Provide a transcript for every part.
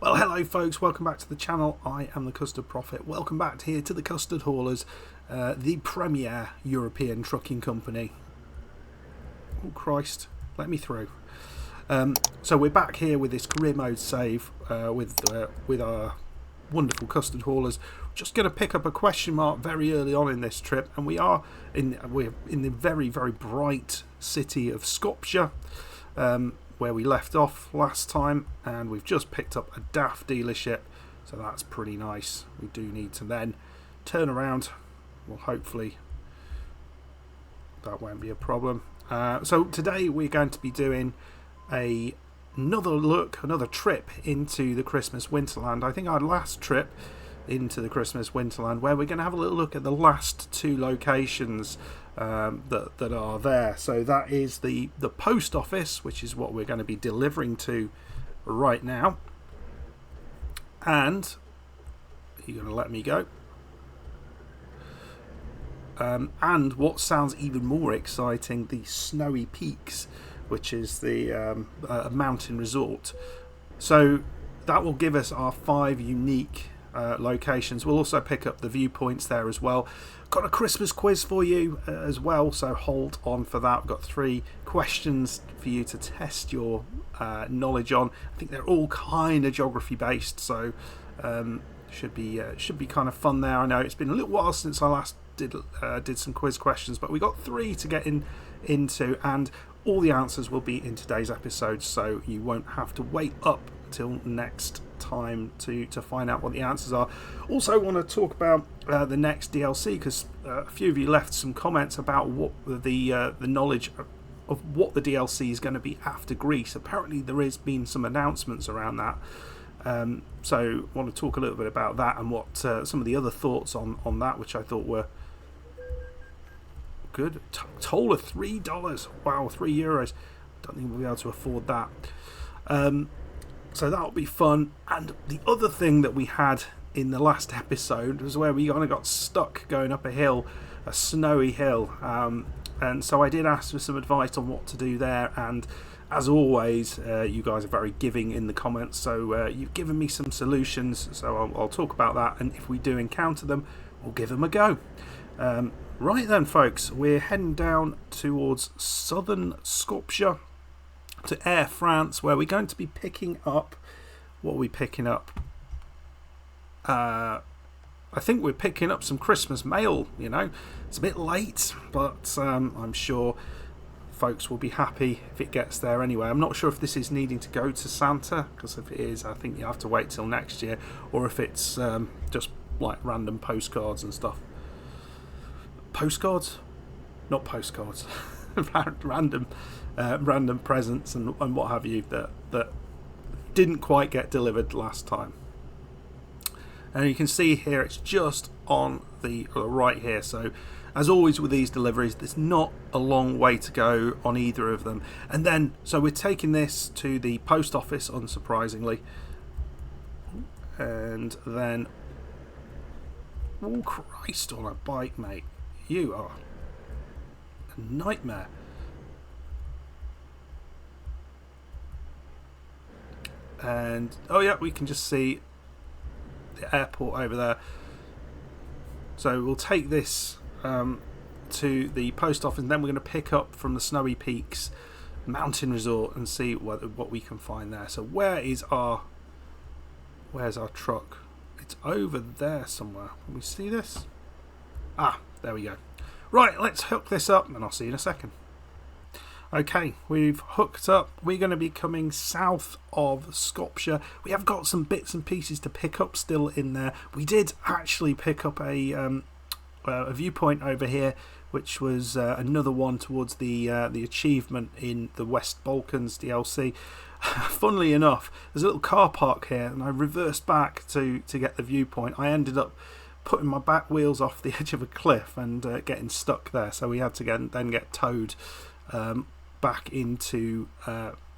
Well, hello folks, welcome back to the channel. I am the Custard Prophet. Welcome back here to the Custard Haulers, the premier European trucking company. Oh Christ, let me through. So we're back here with this career mode save with our wonderful Custard Haulers. Just going to pick up a question mark very early on in this trip, and we're in the very, very bright city of Skopje, where we left off last time, and we've just picked up a DAF dealership, so that's pretty nice. We do need to then turn around. Well, hopefully that won't be a problem. So today we're going to be doing another trip into the Christmas Winterland. I think our last trip into the Christmas Winterland, where we're going to have a little look at the last two locations that are there. So that is the post office, which is what we're going to be delivering to right now. And you're going to let me go. And what sounds even more exciting, the Snowy Peaks, which is the mountain resort. So that will give us our 5 unique locations. We'll also pick up the viewpoints there as well. Got a Christmas quiz for you as well, so hold on for that. We've got 3 questions for you to test your knowledge on. I think they're all kind of geography based, so should be kind of fun there. I know it's been a little while since I last did some quiz questions, but we got 3 to get into, and all the answers will be in today's episode, so you won't have to wait up till next time to find out what the answers are. Also want to talk about the next DLC, because a few of you left some comments about what the knowledge of what the DLC is going to be after Greece. Apparently there has been some announcements around that, so want to talk a little bit about that and what some of the other thoughts on that, which I thought were good. Toll of $3. Wow, €3. Don't think we'll be able to afford that. So that'll be fun. And the other thing that we had in the last episode was where we kind of got stuck going up a hill, a snowy hill. And so I did ask for some advice on what to do there. And as always, you guys are very giving in the comments. So you've given me some solutions. So I'll talk about that. And if we do encounter them, we'll give them a go. Right then, folks, we're heading down towards southern Skopje to Air France, where we're going to be picking up. What are we picking up? I think we're picking up some Christmas mail. You know, it's a bit late, but I'm sure folks will be happy if it gets there anyway. I'm not sure if this is needing to go to Santa, because if it is, I think you have to wait till next year, or if it's just like random postcards and stuff. Postcards? Not postcards. random presents and what have you that didn't quite get delivered last time. And you can see here it's just on the right here. So as always with these deliveries, there's not a long way to go on either of them. And then so we're taking this to the post office, unsurprisingly, and then oh Christ, on a bike, mate, you are a nightmare. And oh yeah, we can just see the airport over there. So we'll take this to the post office, and then we're going to pick up from the Snowy Peaks mountain resort and see what we can find there. So where's our truck? It's over there somewhere. Can we see this? Ah, there we go. Right, let's hook this up and I'll see you in a second. Okay, we've hooked up. We're going to be coming south of Skopje. We have got some bits and pieces to pick up still in there. We did actually pick up a viewpoint over here, which was another one towards the achievement in the West Balkans DLC. Funnily enough, there's a little car park here, and I reversed back to get the viewpoint. I ended up putting my back wheels off the edge of a cliff and getting stuck there, so we had to then get towed back into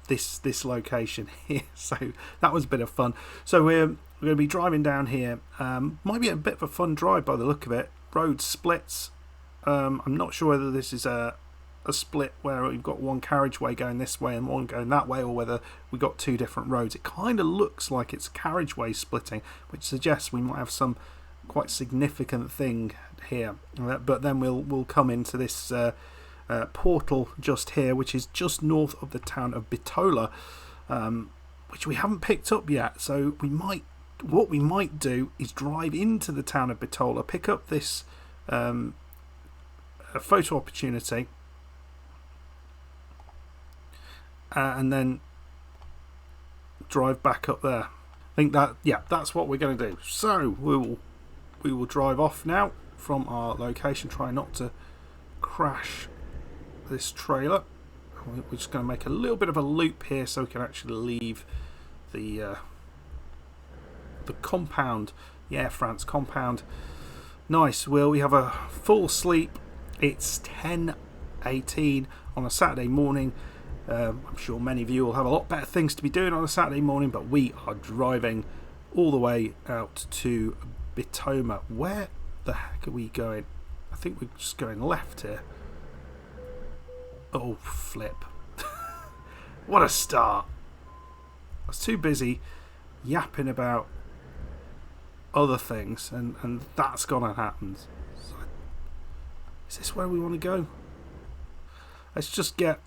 this location here. So that was a bit of fun. So we're going to be driving down here. Might be a bit of a fun drive by the look of it. Road splits. I'm not sure whether this is a a split where we've got one carriageway going this way and one going that way, or whether we've got two different roads. It kind of looks like it's carriageway splitting, which suggests we might have some quite significant thing here. But then we'll come into this portal just here, which is just north of the town of Bitola, which we haven't picked up yet. So what we might do is drive into the town of Bitola, pick up this photo opportunity, and then drive back up there. I think that's what we're going to do. So we will drive off now from our location, try not to crash this trailer. We're just going to make a little bit of a loop here so we can actually leave the compound, the Air France compound. Nice. Well, we have a full sleep. It's 10:18 on a Saturday morning. I'm sure many of you will have a lot better things to be doing on a Saturday morning, but we are driving all the way out to Bitola. Where the heck are we going? I think we're just going left here. Oh, flip. What a start. I was too busy yapping about other things, and that's gonna happen. So, is this where we want to go? Let's just get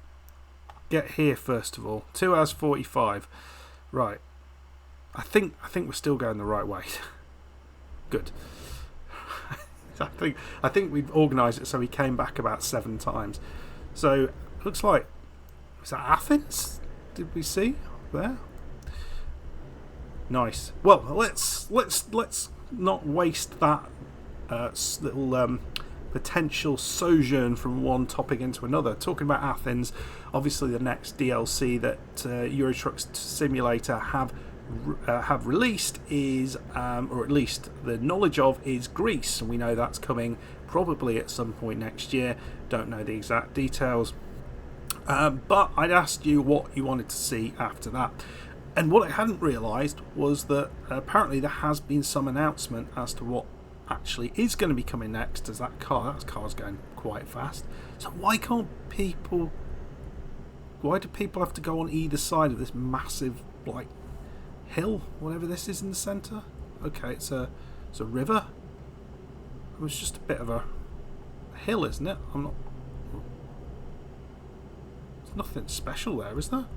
here first of all. 2 hours 45. Right. I think we're still going the right way. Good. I think we've organised it so we came back about 7 times. So looks like, is that Athens? Did we see there? Nice. Well, let's not waste that little potential sojourn from one topic into another. Talking about Athens, obviously the next DLC that Euro Truck Simulator have released is, or at least the knowledge of, is Greece, and we know that's coming probably at some point next year. Don't know the exact details, but I'd asked you what you wanted to see after that. And what I hadn't realised was that apparently there has been some announcement as to what actually is going to be coming next. As that car's going quite fast. So why do people have to go on either side of this massive hill, whatever this is in the centre? Okay, it's a river. It was just a bit of a hill, isn't it? There's nothing special there, is there?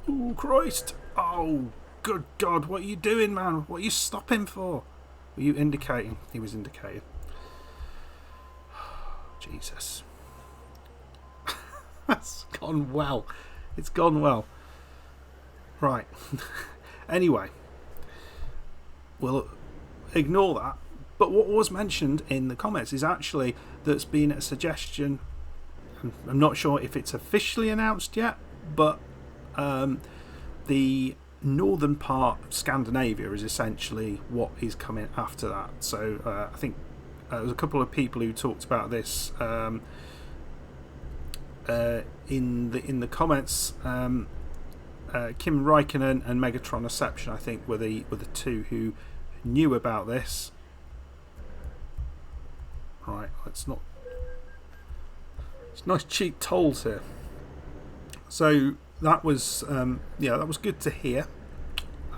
Oh, Christ. Oh, good God. What are you doing, man? What are you stopping for? Were you indicating? He was indicating. Jesus. That's gone well. It's gone well. Right. Anyway. We'll ignore that. But what was mentioned in the comments is actually there's been a suggestion. I'm not sure if it's officially announced yet, but the northern part of Scandinavia is essentially what is coming after that. So I think there's a couple of people who talked about this in the comments. Kim Räikkönen and Megatronception, I think, were the two who knew about this. Right, it's nice cheap tolls here. So that was that was good to hear.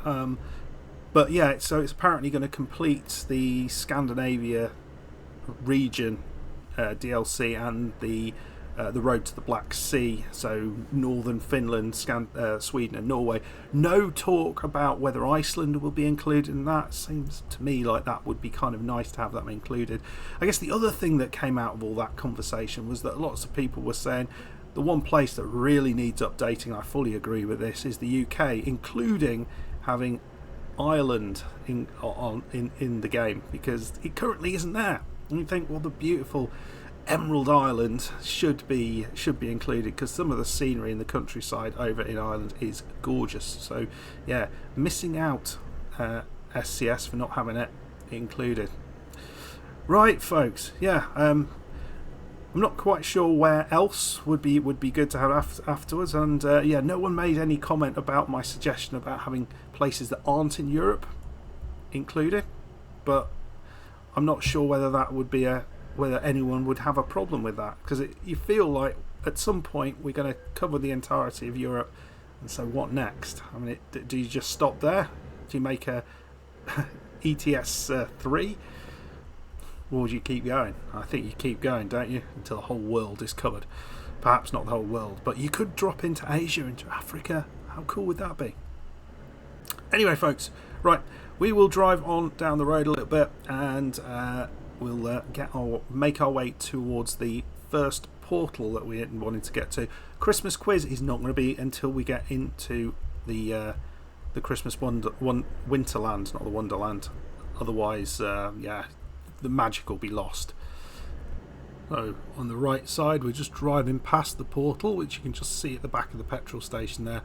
But yeah, so it's apparently going to complete the Scandinavia region DLC and the road to the Black Sea, so northern Finland, Sweden and Norway. No talk about whether Iceland will be included in that. Seems to me like that would be kind of nice to have that included. I guess the other thing that came out of all that conversation was that lots of people were saying the one place that really needs updating, I fully agree with this, is the UK, including having Ireland in the game, because it currently isn't there. And you think, well, the beautiful Emerald Island should be included, because some of the scenery in the countryside over in Ireland is gorgeous. So yeah, missing out SCS for not having it included. Right, folks. Yeah, I'm not quite sure where else would be good to have afterwards. And yeah, no one made any comment about my suggestion about having places that aren't in Europe included, but I'm not sure whether that would be a whether anyone would have a problem with that, because you feel like at some point we're going to cover the entirety of Europe, and so what next? I mean, do you just stop there? Do you make a ETS3? Or would you keep going? I think you keep going, don't you? Until the whole world is covered. Perhaps not the whole world, but you could drop into Asia, into Africa. How cool would that be? Anyway, folks, right, we will drive on down the road a little bit, and we'll make our way towards the first portal that we wanted to get to. Christmas quiz is not going to be until we get into the Christmas Winterland, not the Wonderland. Otherwise, the magic will be lost. So on the right side, we're just driving past the portal, which you can just see at the back of the petrol station there.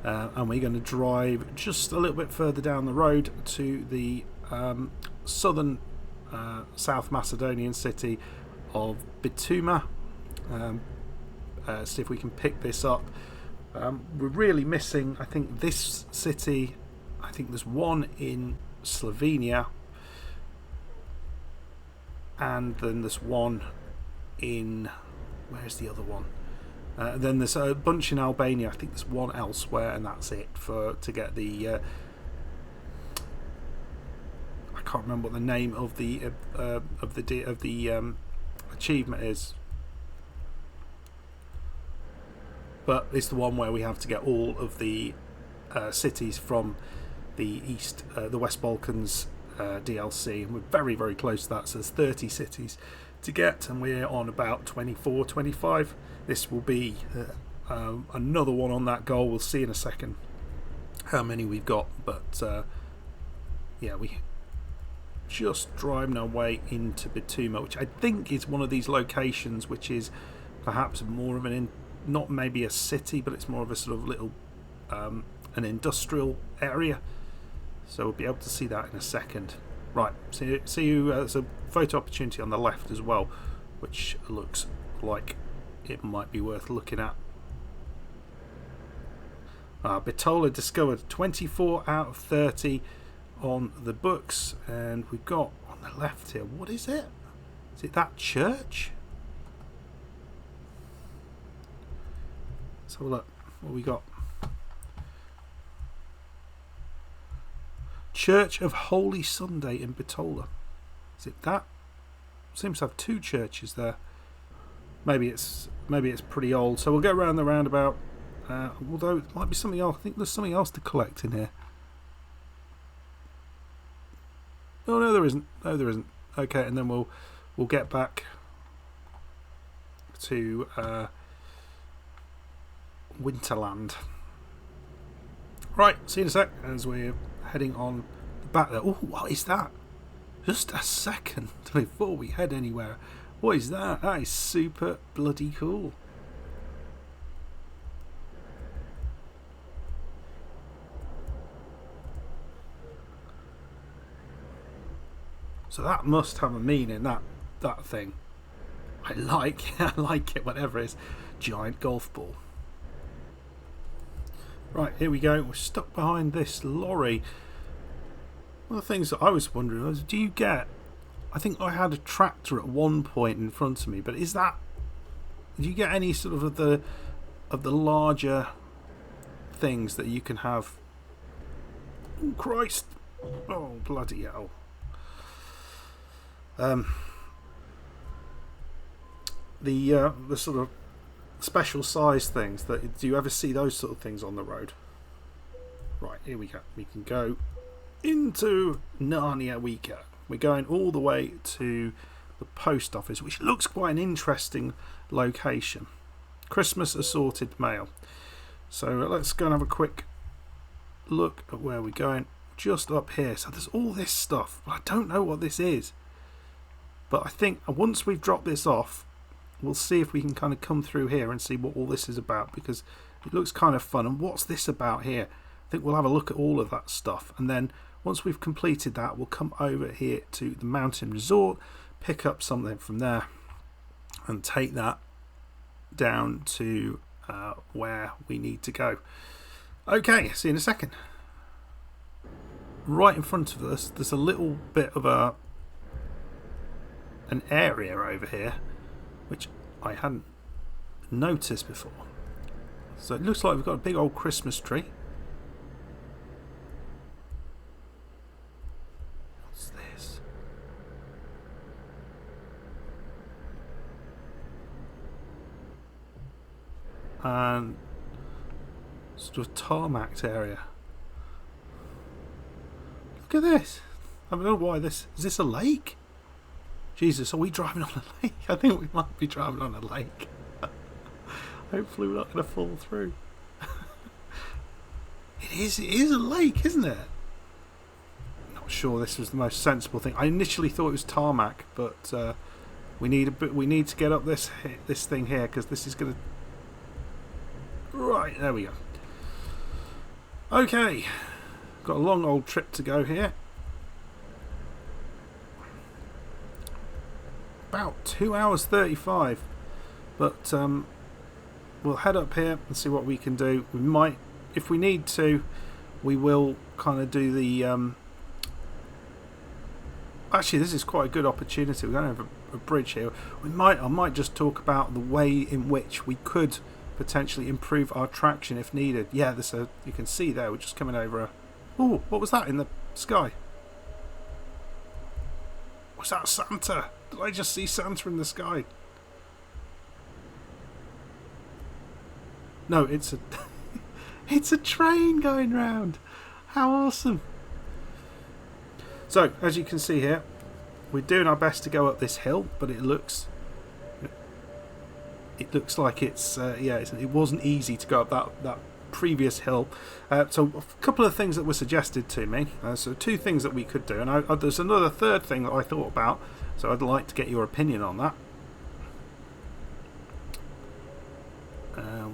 And we're going to drive just a little bit further down the road to the southern South Macedonian city of Bituma. See if we can pick this up. We're really missing, I think, this city. I think there's one in Slovenia, and then there's one in, where's the other one? Then there's a bunch in Albania. I think there's one elsewhere, and that's it to get the. I can't remember what the name of the achievement is, but it's the one where we have to get all of the cities from the the West Balkans DLC, and we're very, very close to that. So there's 30 cities to get, and we're on about 24, 25. This will be another one on that goal. We'll see in a second how many we've got, but we just driving our way into Bituma, which I think is one of these locations which is perhaps more of not maybe a city, but it's more of a sort of little an industrial area. So we'll be able to see that in a second. Right, see you. There's a photo opportunity on the left as well, which looks like it might be worth looking at. Bitola discovered 24 out of 30 on the books, and we've got on the left here, what is it? Is it that church? Let's have a look. What we got? Church of Holy Sunday in Bitola. Is it that? Seems to have two churches there. Maybe it's pretty old. So we'll go around the roundabout. Although it might be something else. I think there's something else to collect in here. Oh no, there isn't. No, there isn't. Okay, and then we'll get back to Winterland. Right, see you in a sec as we're heading on the back there. Oh, what is that? Just a second before we head anywhere. What is that? That is super bloody cool. So that must have a meaning, that thing. I like it, whatever it is. Giant golf ball. Right, here we go. We're stuck behind this lorry. One of the things that I was wondering was, do you get... I think I had a tractor at one point in front of me, but is that... Do you get any sort of the larger things that you can have? Oh, Christ. Oh, bloody hell. The sort of special size things, do you ever see those sort of things on the road? Right, here we go. We can go into Narnia. We're going all the way to the post office, which looks quite an interesting location. Christmas assorted mail. So let's go and have a quick look at where we're going. Just up here. So there's all this stuff, but I don't know what this is. But I think once we've dropped this off, we'll see if we can kind of come through here and see what all this is about, because it looks kind of fun. And what's this about here? I think we'll have a look at all of that stuff, and then once we've completed that, we'll come over here to the mountain resort, pick up something from there, and take that down to where we need to go. Okay, see you in a second. Right in front of us, there's a little bit of a an area over here which I hadn't noticed before. So it looks like we've got a big old Christmas tree. What's this? And sort of tarmac area. Look at this. I don't know why this... Is this a lake? Jesus, are we driving on a lake? I think we might be driving on a lake. Hopefully we're not going to fall through. It is a lake, isn't it? Not sure this was the most sensible thing. I initially thought it was tarmac, but we need to get up this thing here, because this is going to... Right, there we go. Okay, got a long old trip to go here. About 2 hours 35, but we'll head up here and see what we can do. We might, if we need to, we will kind of do the actually this is quite a good opportunity. We're going to have a bridge here. I might just talk about the way in which we could potentially improve our traction if needed. Yeah, there's a, you can see there we're just coming over a... Oh, what was that in the sky? Was that Santa? Did I just see Santa in the sky? No, it's a it's a train going round. How awesome. So, as you can see here, we're doing our best to go up this hill, but it looks like it's it wasn't easy to go up that previous hill. So a couple of things that were suggested to me. So two things that we could do, and there's another third thing that I thought about. So I'd like to get your opinion on that.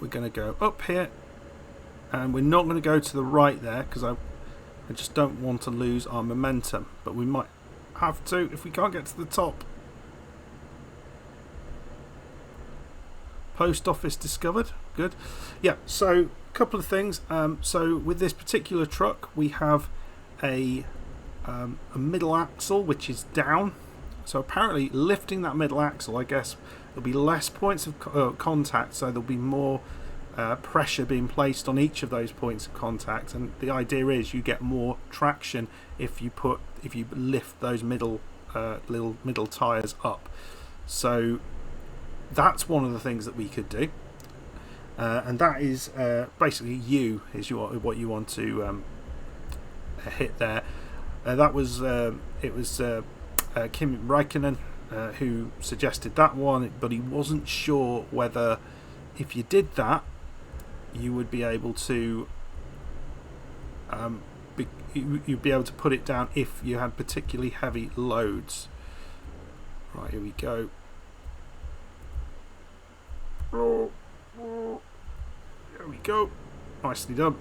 We're going to go up here, and we're not going to go to the right there because I just don't want to lose our momentum. But we might have to if we can't get to the top. Post office discovered. Good. Yeah, so a couple of things. So with this particular truck we have a middle axle which is down. So apparently lifting that middle axle, I guess there'll be less points of contact, so there'll be more pressure being placed on each of those points of contact, and the idea is you get more traction if you lift those little middle tyres up. So that's one of the things that we could do, and that is basically what you want to hit there. That was Kim Räikkönen who suggested that one, but he wasn't sure whether if you did that you would be able to you'd be able to put it down if you had particularly heavy loads. Right, here we go. There we go. Nicely done.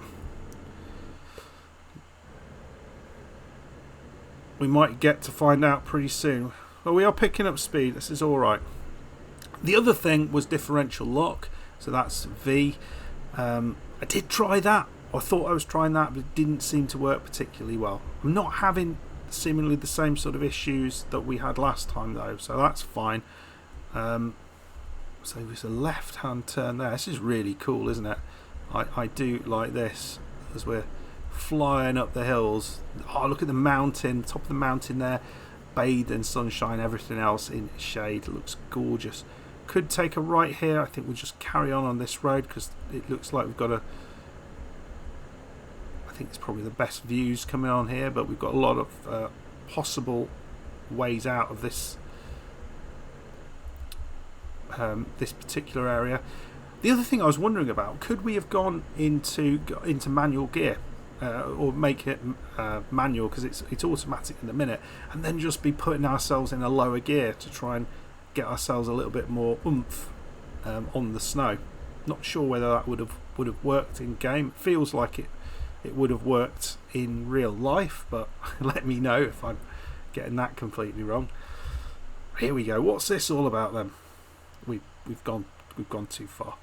We might get to find out pretty soon. Well, we are picking up speed. This is alright. The other thing was differential lock. So that's V. I did try that. I thought I was trying that, but it didn't seem to work particularly well. I'm not having seemingly the same sort of issues that we had last time though, so that's fine. So there's a left-hand turn there. This is really cool, isn't it? I do like this as we're flying up the hills. Oh, look at the mountain, top of the mountain there, bathed in sunshine, everything else in shade. It looks gorgeous. Could take a right here. I think we'll just carry on this road because it looks like we've got a... I think it's probably the best views coming on here, but we've got a lot of possible ways out of this this particular area. The other thing I was wondering about, could we have gone into manual gear or make it manual because it's automatic in the minute, and then just be putting ourselves in a lower gear to try and get ourselves a little bit more oomph on the snow. Not sure whether that would have worked in game. It feels like it would have worked in real life, but let me know if I'm getting that completely wrong. Here we go. What's this all about then? We've gone too far.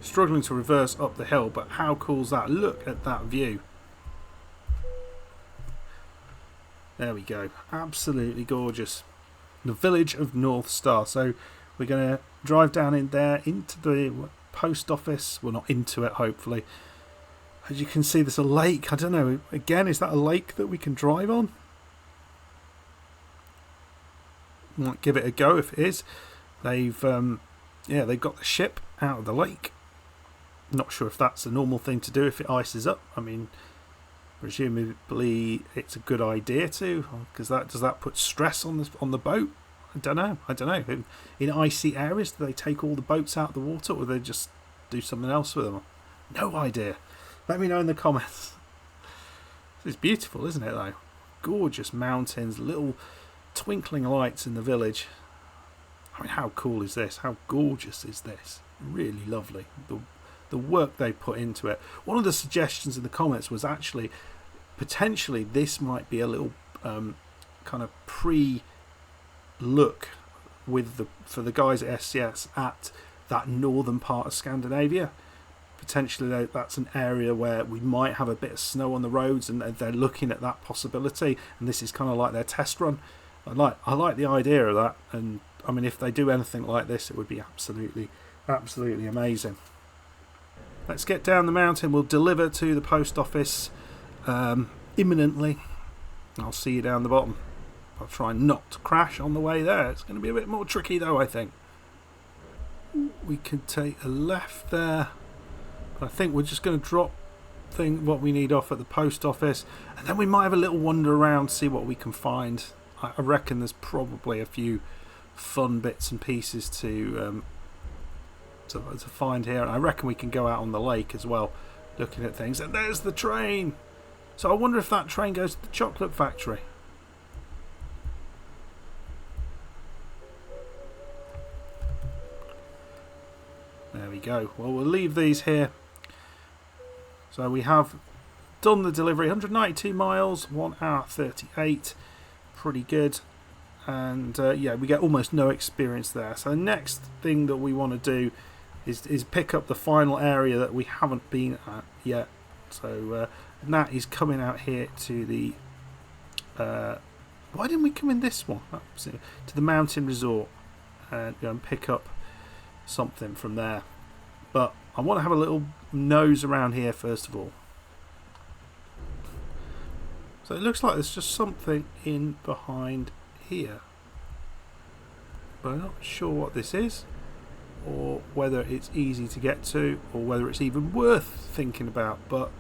Struggling to reverse up the hill, but how cool is that? Look at that view. There we go. Absolutely gorgeous. the village of NorthStar. So we're going to drive down in there into the post office. Well, not into it, hopefully. As you can see, there's a lake. I don't know. Again, is that a lake that we can drive on? Might give it a go if it is. They've got the ship out of the lake. Not sure if that's a normal thing to do if it ices up. I mean, presumably it's a good idea to, because does that put stress on the boat? I don't know. In icy areas, do they take all the boats out of the water, or do they just do something else with them? No idea. Let me know in the comments. It's beautiful, isn't it, though? Gorgeous mountains, little twinkling lights in the village. I mean, how cool is this? How gorgeous is this? Really lovely. The work they put into it. One of the suggestions in the comments was actually potentially this might be a little kind of pre-look for the guys at SCS at that northern part of Scandinavia. Potentially that's an area where we might have a bit of snow on the roads, and they're looking at that possibility, and this is kind of like their test run. I like the idea of that, and I mean, if they do anything like this, it would be absolutely amazing. Let's get down the mountain. We'll deliver to the post office imminently. I'll see you down the bottom. I'll try not to crash on the way there. It's going to be a bit more tricky though, I think. We can take a left there. But I think we're just going to drop what we need off at the post office, and then we might have a little wander around, see what we can find. I reckon there's probably a few fun bits and pieces to find here, and I reckon we can go out on the lake as well, looking at things. And there's the train. So I wonder if that train goes to the chocolate factory. There we go. Well, we'll leave these here. So we have done the delivery, 192 miles, 1 hour 38. Pretty good. And yeah, we get almost no experience there. So the next thing that we want to do is pick up the final area that we haven't been at yet. So and that is coming out here to the why didn't we come in this one? To the mountain resort and go and pick up something from there. But I want to have a little nose around here first of all. So it looks like there's just something in behind here, but I'm not sure what this is, or whether it's easy to get to, or whether it's even worth thinking about. But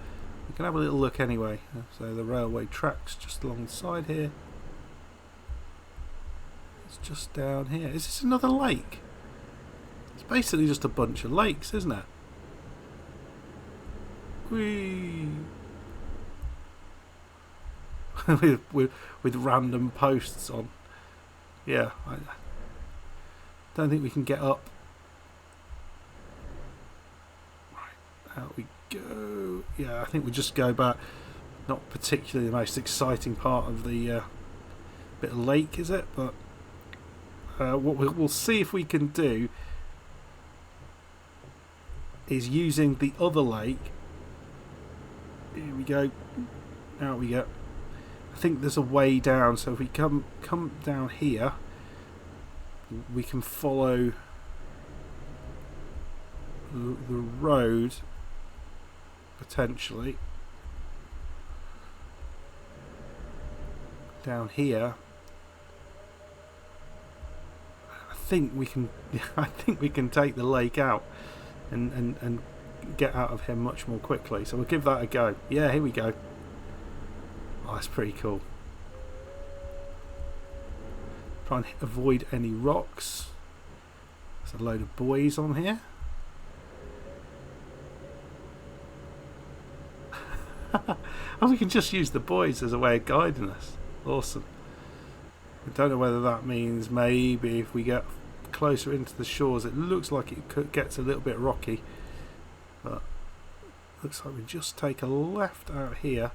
we can have a little look anyway. So the railway tracks just along the side here. It's just down here. Is this another lake? It's basically just a bunch of lakes, isn't it? Whee! with random posts on. Yeah, I don't think we can get up. Right, out we go. Yeah, I think we just go back. Not particularly the most exciting part of the bit of lake, is it? But what we'll see if we can do is using the other lake. Here we go. Out we go. I think there's a way down, so if we come down here, we can follow the road potentially down here. I think we can take the lake out and get out of here much more quickly. So we'll give that a go. Yeah, here we go. Oh, that's pretty cool. Try and avoid any rocks. There's a load of buoys on here. And we can just use the buoys as a way of guiding us. Awesome. I don't know whether that means maybe if we get closer into the shores, it looks like it gets a little bit rocky. But looks like we just take a left out here.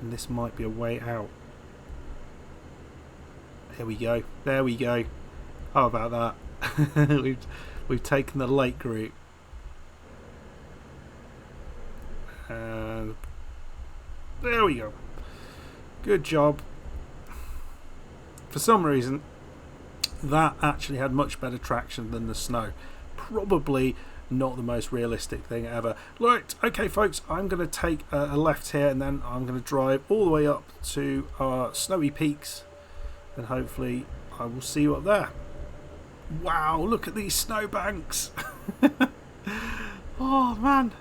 And this might be a way out. Here we go. There we go. How about that? we've taken the lake route. And there we go. Good job. For some reason, that actually had much better traction than the snow. Probably not the most realistic thing ever. Right, okay folks, I'm going to take a left here, and then I'm going to drive all the way up to our snowy peaks, and hopefully I will see you up there. Wow, look at these snowbanks. Oh man.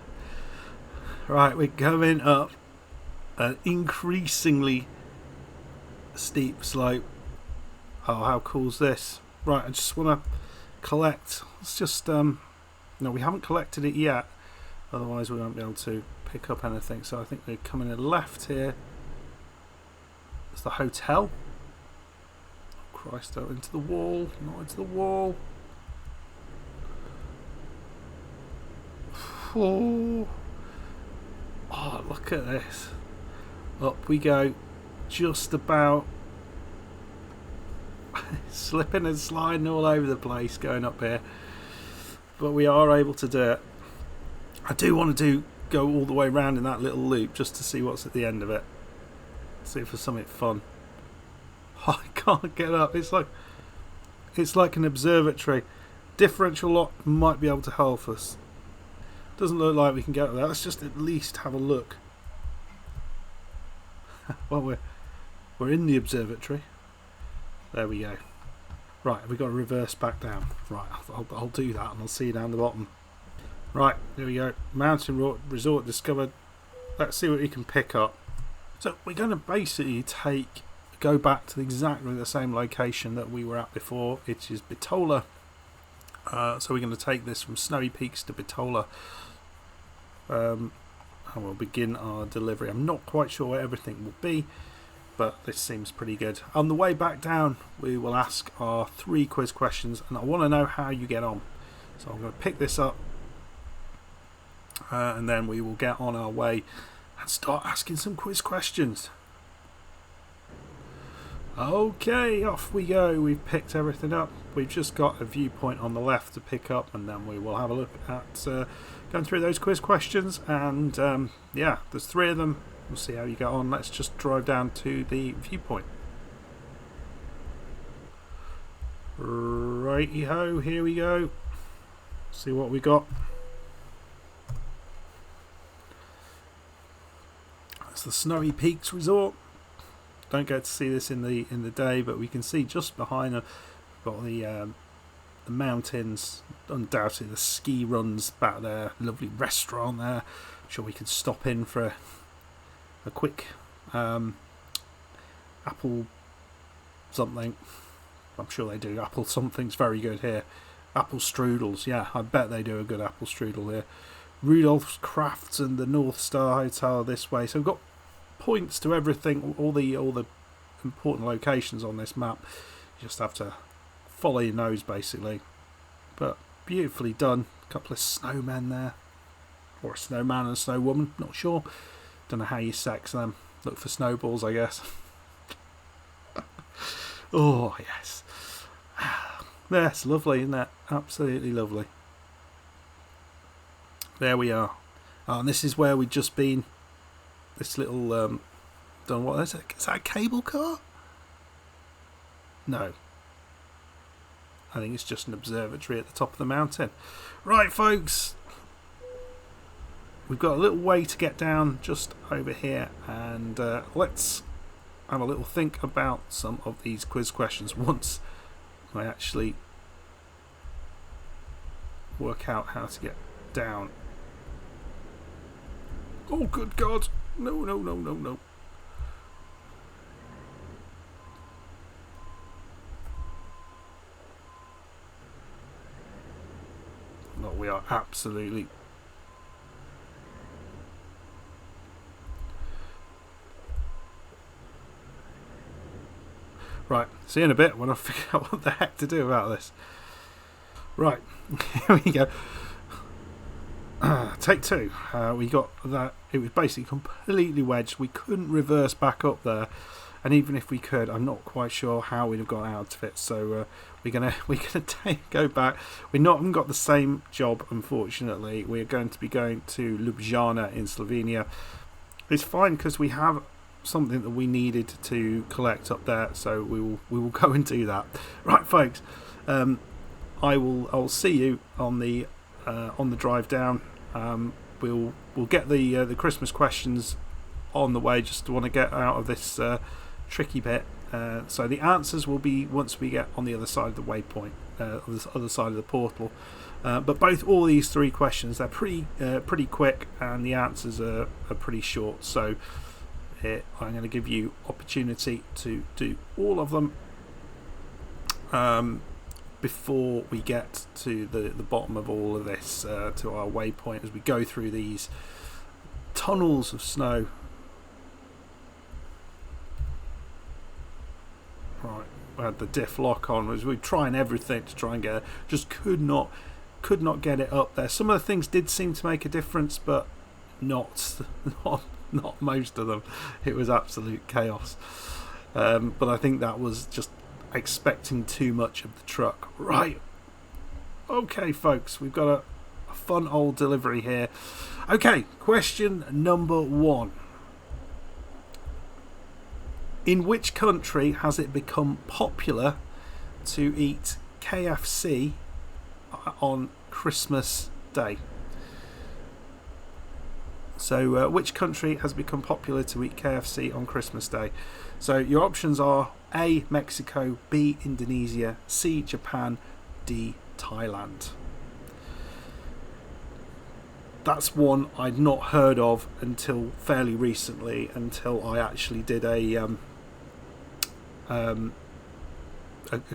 Right, we're going up an increasingly steep slope. Oh, how cool is this? Right, I just want to collect. Let's just no, we haven't collected it yet, otherwise we won't be able to pick up anything. So I think we're coming in left here. It's the hotel. Oh Christ, out into the wall, not into the wall. Oh, look at this. Up we go, just about. Slipping and sliding all over the place going up here, but we are able to do it. I do want to go all the way around in that little loop just to see what's at the end of it, see if there's something fun. Oh, I can't get up. It's like an observatory. Differential lock might be able to help us. Doesn't look like we can get up there. Let's just at least have a look. Well, we're in the observatory. There we go. Right, we've got to reverse back down. Right, I'll do that, and I'll see you down the bottom. Right, there we go. Mountain resort discovered. Let's see what we can pick up. So we're going to basically go back to exactly the same location that we were at before, which is Bitola. So we're going to take this from Snowy Peaks to Bitola, and we'll begin our delivery. I'm not quite sure where everything will be, but this seems pretty good. On the way back down, we will ask our 3 quiz questions, and I want to know how you get on. So I'm going to pick this up, and then we will get on our way and start asking some quiz questions. Okay, off we go. We've picked everything up. We've just got a viewpoint on the left to pick up, and then we will have a look at going through those quiz questions. And yeah, there's 3 of them. We'll see how you get on. Let's just drive down to the viewpoint. Righty-ho, here we go. See what we got. That's the Snowy Peaks Resort. Don't get to see this in the day, but we can see just behind us, got the mountains. Undoubtedly the ski runs back there. Lovely restaurant there. I'm sure we could stop in for a quick apple something. I'm sure they do. Apple something's very good here. Apple strudels, yeah, I bet they do a good apple strudel here. Rudolph's Crafts and the NorthStar Hotel this way. So we've got points to everything, all the important locations on this map. You just have to follow your nose basically. But beautifully done. A couple of snowmen there, or a snowman and a snowwoman, not sure. Don't know how you sex them. Look for snowballs, I guess. Oh yes, that's lovely, isn't that? Absolutely lovely. There we are. And this is where we've just been. This little don't what is it? Is that a cable car? No. I think it's just an observatory at the top of the mountain. Right, folks. We've got a little way to get down just over here, and let's have a little think about some of these quiz questions once I actually work out how to get down. Oh, good God. No, no, no, no, no. No, we are absolutely... Right, see you in a bit when I figure out what the heck to do about this. Right, here we go. Take 2. We got that. It was basically completely wedged. We couldn't reverse back up there, and even if we could, I'm not quite sure how we'd have got out of it. So we're gonna go back. We've not even got the same job, unfortunately. We're going to be going to Ljubljana in Slovenia. It's fine because we have something that we needed to collect up there, so we will go and do that. Right, folks. I'll see you on the drive down. We'll get the Christmas questions on the way. Just want to get out of this tricky bit. So the answers will be once we get on the other side of the waypoint, on the other side of the portal. But all these three questions, they're pretty quick, and the answers are pretty short. So I'm going to give you opportunity to do all of them before we get to the bottom of all of this, to our waypoint, as we go through these tunnels of snow. Right, I had the diff lock on. We were trying everything to try and get it, just could not get it up there. Some of the things did seem to make a difference, but not most of them. It was absolute chaos. But I think that was just expecting too much of the truck. Right, okay folks, we've got a fun old delivery here. Okay, question number 1. In which country has it become popular to eat KFC on Christmas Day? So which country has become popular to eat KFC on Christmas Day? So your options are A, Mexico, B, Indonesia, C, Japan, D, Thailand. That's one I'd not heard of until fairly recently, until I actually did a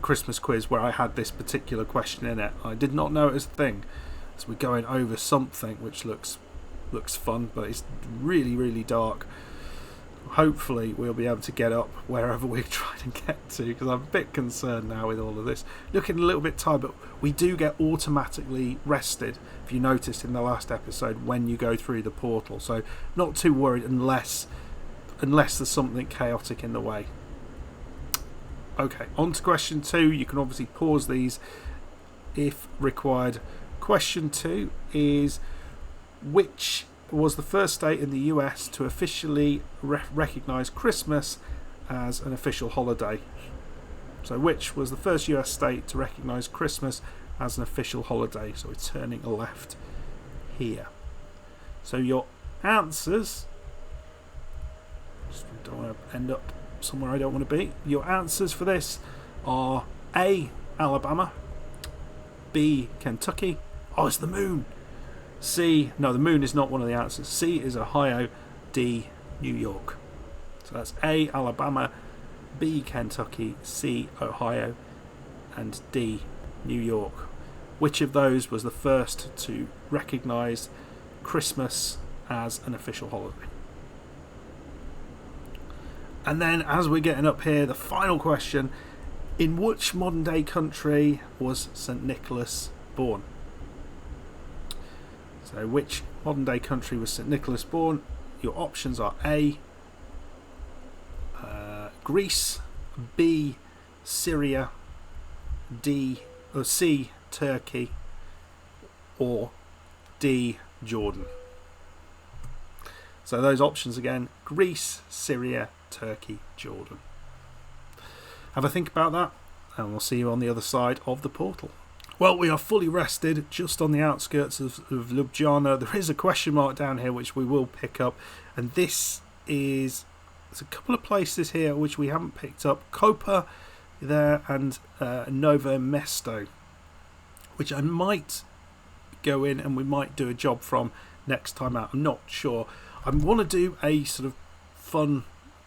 Christmas quiz where I had this particular question in it. I did not know it was a thing. So we're going over something which looks fun, but it's really, really dark. Hopefully we'll be able to get up wherever we're trying to get to, because I'm a bit concerned now with all of this. Looking a little bit tired, but we do get automatically rested, if you noticed in the last episode, when you go through the portal. So not too worried unless there's something chaotic in the way. Okay, on to question 2. You can obviously pause these if required. Question 2 is, which was the first state in the US to officially recognise Christmas as an official holiday? So which was the first US state to recognise Christmas as an official holiday? So we're turning left here. So your answers, just don't want to end up somewhere I don't want to be. Your answers for this are A, Alabama, B, Kentucky. Oh, it's the moon. C, no, the moon is not one of the answers. C is Ohio, D, New York. So that's A, Alabama, B, Kentucky, C, Ohio, and D, New York. Which of those was the first to recognise Christmas as an official holiday? And then, as we're getting up here, the final question: in which modern day country was St. Nicholas born? So which modern day country was St. Nicholas born? Your options are A, Greece, B, Syria, C, Turkey, or D, Jordan. So those options again: Greece, Syria, Turkey, Jordan. Have a think about that, and we'll see you on the other side of the portal. Well, we are fully rested just on the outskirts of Ljubljana. There is a question mark down here which we will pick up, and there's a couple of places here which we haven't picked up: Koper there and Novo Mesto, which I might go in and we might do a job from next time out. I'm not sure. I want to do a sort of fun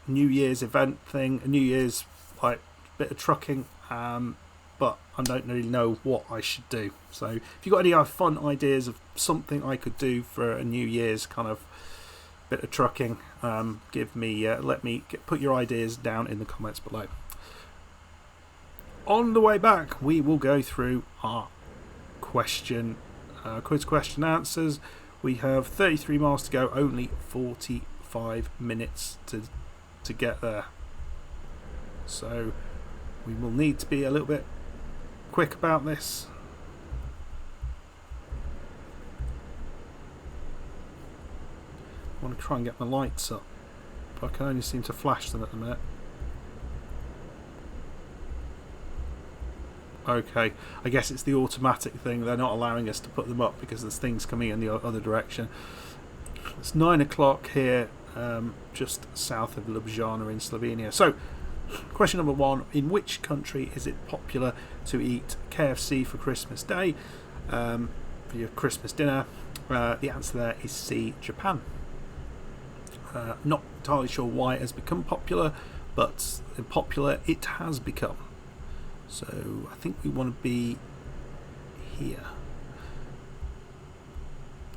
New Year's event thing, a New Year's like bit of trucking, but I don't really know what I should do. So if you've got any fun ideas of something I could do for a New Year's kind of bit of trucking, put your ideas down in the comments below. On the way back, we will go through our quiz question answers. We have 33 miles to go, only 45 minutes to get there. So we will need to be a little bit quick about this. I want to try and get my lights up I can only seem to flash them at the minute. Okay, I guess it's the automatic thing. They're not allowing us to put them up because there's things coming in the other direction. It's 9 o'clock here, just south of Ljubljana in Slovenia. So, question number 1, in which country is it popular to eat KFC for Christmas Day, for your Christmas dinner? The answer there is C, Japan. Not entirely sure why it has become popular, but popular it has become. So I think we want to be here.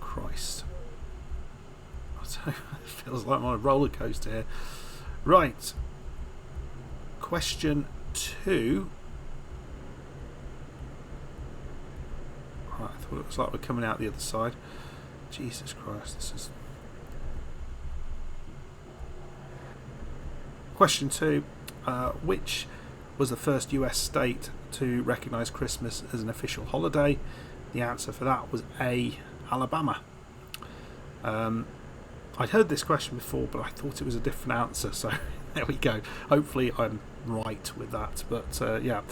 Christ. It feels like I'm on a roller coaster here. Right. Question 2. Right, I thought it was like we're coming out the other side. Jesus Christ, this is... Question 2. Which was the first US state to recognise Christmas as an official holiday? The answer for that was A, Alabama. I'd heard this question before, but I thought it was a different answer, so there we go. Hopefully I'm right with that, but yeah.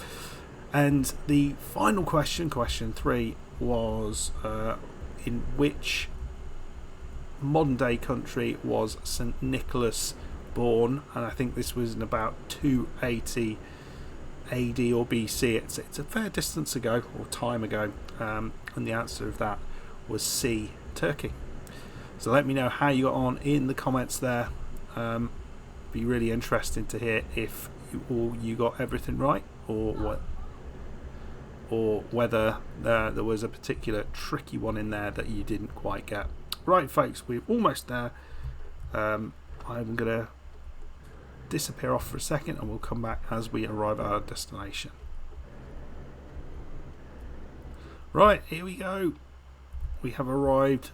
And the final question, question 3, was in which modern day country was St. Nicholas born? And I think this was in about 280 AD or BC. It's a fair distance ago, or time ago, and the answer of that was C, Turkey. So let me know how you got on in the comments there. Be really interesting to hear if you got everything right, or what, or whether there was a particular tricky one in there that you didn't quite get. Right, folks, we're almost there. I'm going to disappear off for a second and we'll come back as we arrive at our destination. Right, here we go. We have arrived,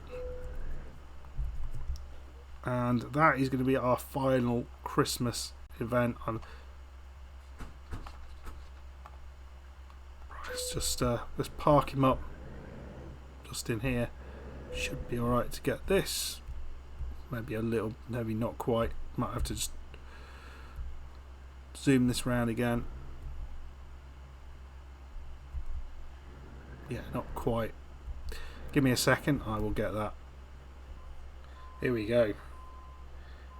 and that is going to be our final Christmas event. Let's just let's park him up just in here. Should be alright to get this. Maybe a little, maybe not quite. Might have to just zoom this round again. Yeah, not quite. Give me a second, I will get that. Here we go.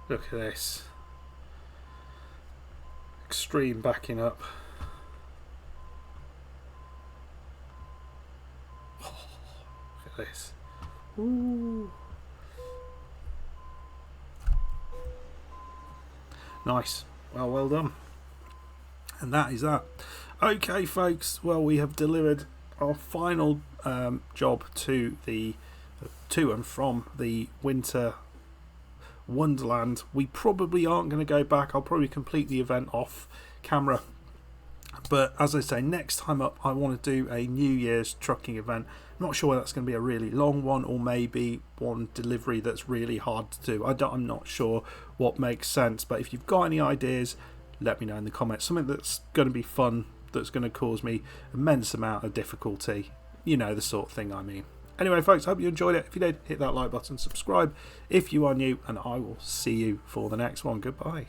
Look at this. Extreme backing up. Oh, look at this. Ooh. Nice. Well done. And that is that. Okay, folks. Well, we have delivered our final job to and from the winter wonderland. We probably aren't going to go back. I'll probably complete the event off camera. But as I say, next time up, I want to do a New Year's trucking event. I'm not sure that's going to be a really long one, or maybe one delivery that's really hard to do. I'm not sure what makes sense, but if you've got any ideas, let me know in the comments. Something that's going to be fun, that's going to cause me immense amount of difficulty. You know, the sort of thing I mean. Anyway, folks, hope you enjoyed it. If you did, hit that like button, subscribe if you are new, and I will see you for the next one. Goodbye.